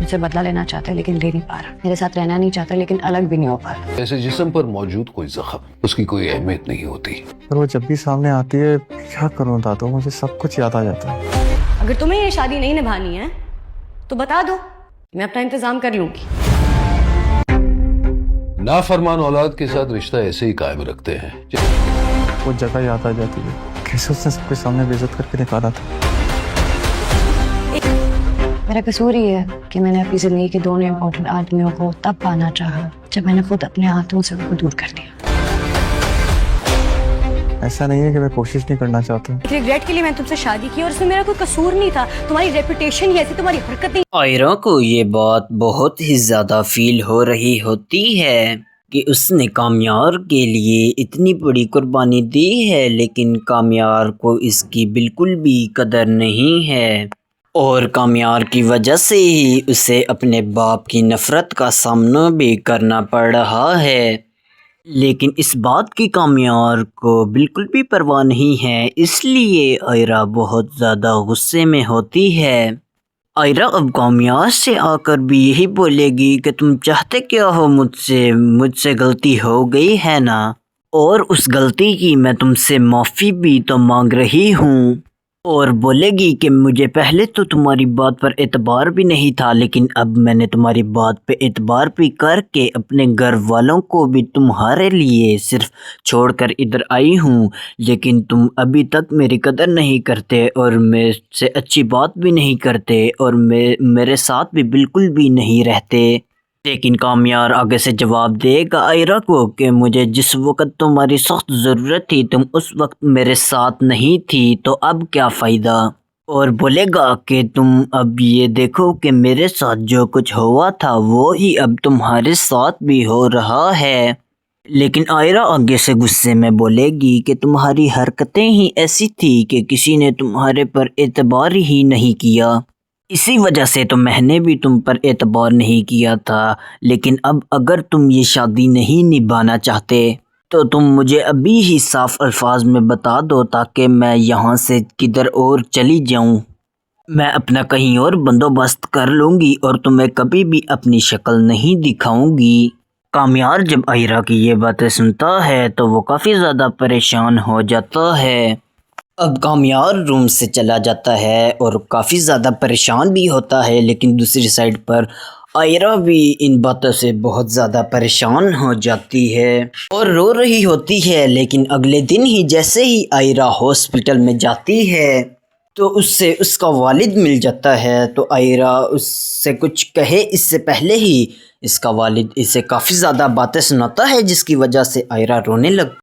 मुझसे बदला लेना चाहता है लेकिन ले नहीं पा रहा, मेरे साथ रहना नहीं चाहता लेकिन अलग भी नहीं हो पा रहा। ऐसे जिस्म पर मौजूद कोई जख्म उसकी कोई अहमियत नहीं होती। पर वो जब भी सामने आती है क्या करूँ दादू, मुझे सब कुछ याद आ जाता है। अगर तुम्हें ये शादी नहीं निभानी है तो बता दो, मैं अपना इंतजाम कर लूंगी। नाफरमान औलाद के साथ रिश्ता ऐसे ही कायम रखते हैं। वो जगह याद आ जाती है, कैसे उसने सबके सामने बेइज्जत करके निकाला था। मेरा कसूर ही है कि मैंने अपनी जिंदगी के दोनों इम्पोर्टेंट आदमियों को तब पाना चाहा जब मैंने खुद अपने हाथों से उनको दूर कर दिया। ऐसा नहीं है कि मैं कोशिश नहीं करना चाहता। रिग्रेट के लिए मैंने तुमसे शादी की और इसमें मेरा कोई कसूर नहीं था, तुम्हारी रेपुटेशन ही ऐसी, तुम्हारी हरकत नहीं। आयरा को ये बात बहुत ही ज़्यादा फील हो रही होती है कि उसने कामयार के लिए इतनी बड़ी कुर्बानी दी है, लेकिन कामयार को इसकी बिल्कुल भी कदर नहीं है और कामयार की वजह से ही उसे अपने बाप की नफ़रत का सामना भी करना पड़ रहा है। लेकिन इस बात की कामयार को बिल्कुल भी परवाह नहीं है, इसलिए आयरा बहुत ज़्यादा गुस्से में होती है। आयरा अब कामयार से आकर भी यही बोलेगी कि तुम चाहते क्या हो मुझसे गलती हो गई है ना, और उस गलती की मैं तुमसे माफ़ी भी तो मांग रही हूँ। और बोलेगी कि मुझे पहले तो तुम्हारी बात पर एतबार भी नहीं था, लेकिन अब मैंने तुम्हारी बात पे एतबार भी करके अपने घर वालों को भी तुम्हारे लिए सिर्फ छोड़कर इधर आई हूँ, लेकिन तुम अभी तक मेरी कदर नहीं करते और मेरे से अच्छी बात भी नहीं करते और मेरे साथ भी बिल्कुल भी नहीं रहते। लेकिन कामयार आगे से जवाब देगा आयरा को कि मुझे जिस वक्त तुम्हारी सख्त ज़रूरत थी तुम उस वक्त मेरे साथ नहीं थी, तो अब क्या फ़ायदा। और बोलेगा कि तुम अब ये देखो कि मेरे साथ जो कुछ हुआ था वो ही अब तुम्हारे साथ भी हो रहा है। लेकिन आयरा आगे से गुस्से में बोलेगी कि तुम्हारी हरकतें ही ऐसी थी कि किसी ने तुम्हारे पर एतबार ही नहीं किया, इसी वजह से तो मैंने भी तुम पर एतबार नहीं किया था। लेकिन अब अगर तुम ये शादी नहीं निभाना चाहते तो तुम मुझे अभी ही साफ अल्फाज में बता दो ताकि मैं यहाँ से किधर और चली जाऊँ। मैं अपना कहीं और बंदोबस्त कर लूँगी और तुम्हें कभी भी अपनी शक्ल नहीं दिखाऊँगी। कामयार जब आयरा की ये बातें सुनता है तो वो काफ़ी ज़्यादा परेशान हो जाता है। अब कामयार रूम से चला जाता है और काफ़ी ज़्यादा परेशान भी होता है, लेकिन दूसरी साइड पर आयरा भी इन बातों से बहुत ज़्यादा परेशान हो जाती है और रो रही होती है। लेकिन अगले दिन ही जैसे ही आयरा हॉस्पिटल में जाती है तो उससे उसका वालिद मिल जाता है। तो आयरा उससे कुछ कहे इससे पहले ही इसका वालिद इसे काफ़ी ज़्यादा बातें सुनाता है, जिसकी वजह से आयरा रोने लग